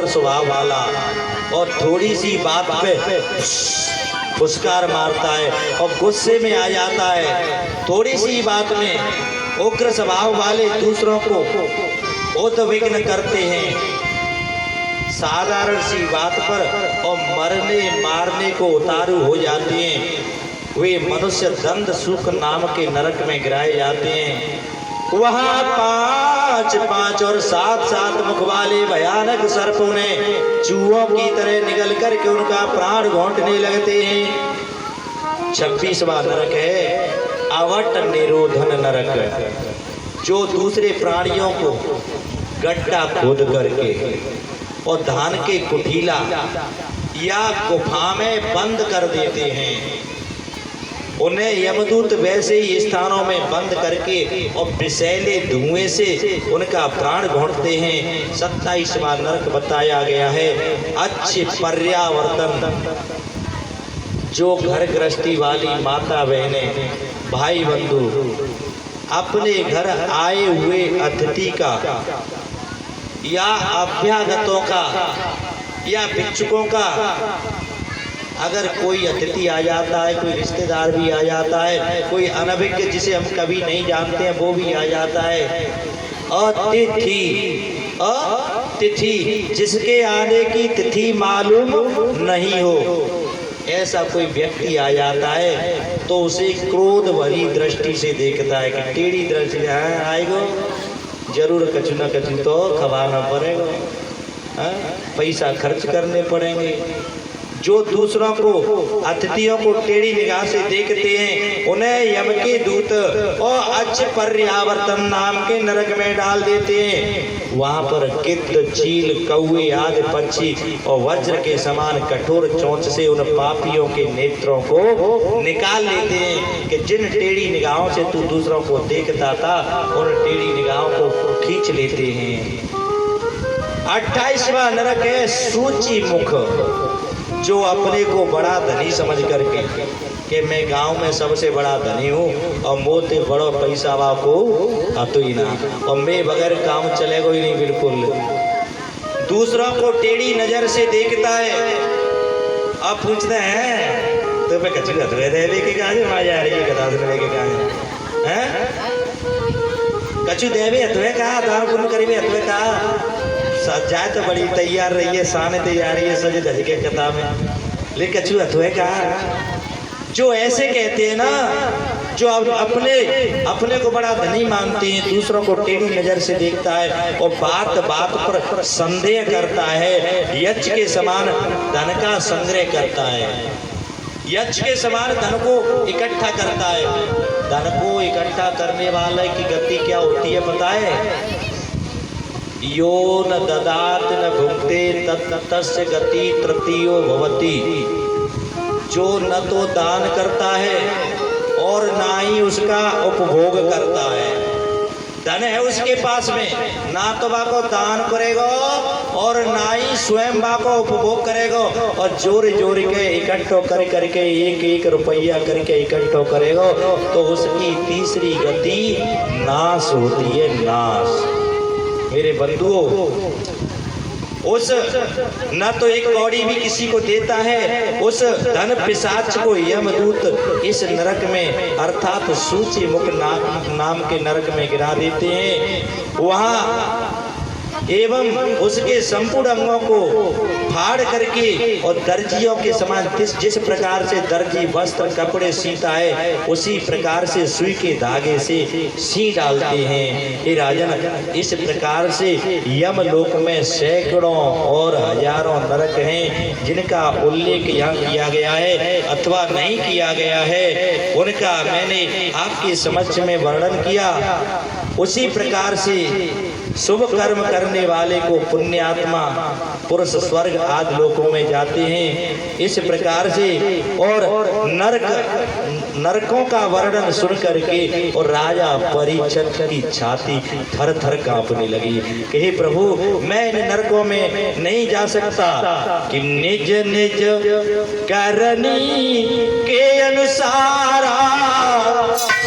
स्वभाव वाला और थोड़ी सी बात पे फुसकार मारता है और गुस्से में आ जाता है। थोड़ी सी बात में उग्र स्वभाव वाले दूसरों को उद्विग्न करते हैं। साधारण सी बात पर और मरने मारने को उतारू हो जाते हैं। वे मनुष्य दंड सुख नाम के नरक में गिराए जाते हैं। वहाँ 5 5 और 7 7 मुख वाले भयानक सर्पों ने चूहों की तरह निगल करके उनका प्राण घोंटने लगते हैं। 26वां नरक है अवट निरोधन नरक, जो दूसरे प्राणियों को गड्ढा खोद करके और धान के कुठीला या गुफा में बंद कर देते हैं। उन्हें यमदूत वैसे ही स्थानों में बंद करके और विषैले धुएं से उनका प्राण घोंटते हैं। 27वां नरक बताया गया है अच्छे पर्यावर्तन, जो घर गृहस्थी वाली माता बहनें भाई बंधु अपने घर आए हुए अतिथि का या अभ्यागतों का या भिक्षुकों का, अगर कोई अतिथि आ जाता है, कोई रिश्तेदार भी आ जाता है, कोई अनभिज्ञ जिसे हम कभी नहीं जानते हैं वो भी आ जाता है, अतिथि जिसके आने की तिथि मालूम नहीं हो, ऐसा कोई व्यक्ति आ जाता है तो उसे क्रोध भरी दृष्टि से देखता है कि टेढ़ी दृष्टि से आएगो, जरूर कछु न कछु तो खवाना पड़ेगा, पैसा खर्च करने पड़ेंगे। जो दूसरों को अतिथियों को टेढ़ी निगाह से देखते हैं उन्हें यम के दूत और अच्छे पर्यावर्तन नाम के नरक में डाल देते हैं। वहाँ पर गिद्ध चील कौवे आदि पक्षी और वज्र के समान कठोर चोंच से उन पापियों के नेत्रों को निकाल लेते हैं कि जिन टेढ़ी निगाहों से तू दूसरों को देखता था उन टेढ़ी निगाहों को खींच लेते हैं। 28वां नरक है सूची मुख, जो अपने को बड़ा धनी समझ करके कि मैं गांव में सबसे बड़ा धनी हूँ और मोते बड़ो पैसा वाको आतो ही ना, और मैं बगैर काम चलेगा ही नहीं बिल्कुल। दूसरों को टेढ़ी नजर से देखता है। अब पूछते हैं तो मैं कच्ची लेके कहा माँ जा रही है कथा लेके कहा है कछु देवे हथवे कहा दान पुण्य करीबे हथवे कहा जाए तो बड़ी तैयार रही है, शान तैयार है सजे धज के कथा में, लेकिन कछु हथुए कहा। जो ऐसे कहते हैं ना, जो अपने को बड़ा धनी मानते हैं, दूसरों को टेढ़ी नजर से देखता है और बात बात पर संदेह करता है, यक्ष के समान धन का संग्रह करता है, यक्ष के समान धन को इकट्ठा करता है। धन को इकट्ठा करने वाले की गति क्या होती है पता है? यो न ददात न भुंक्ते तस्य गति तृतीयो भवति, जो न तो दान करता है और ना ही उसका उपभोग करता है। धन है उसके पास में, ना तो बाको दान करेगा और ना ही स्वयं बाको उपभोग करेगा, और जोर जोर के इकट्ठो कर करके 1 रुपया करके इकट्ठो करेगा तो उसकी तीसरी गति नाश होती है, नाश। मेरे बंधुओं, उस न तो एक कौड़ी भी किसी को देता है, उस धन पिशाच को यमदूत इस नरक में अर्थात सूची मुख नाम के नरक में गिरा देते हैं। वहाँ एवं उसके संपूर्ण अंगों को फाड़ करके और दर्जियों के समान जिस प्रकार से दर्जी वस्त्र कपड़े सीता है उसी प्रकार से सुई के धागे से सी डालते हैं। ये राजन, इस प्रकार से यमलोक में सैकड़ों और हजारों नरक हैं जिनका उल्लेख यहाँ किया गया है अथवा नहीं किया गया है, उनका मैंने आपके समक्ष में वर्णन किया। उसी प्रकार से शुभ कर्म करने वाले को पुण्यात्मा पुरुष स्वर्ग आदि लोकों में जाते हैं। इस प्रकार से और नरकों का वर्णन सुन करके और राजा परीक्षित की छाती थर थर कांपने लगी कि हे प्रभु, मैं इन नरकों में नहीं जा सकता कि निज निज करनी के अनुसार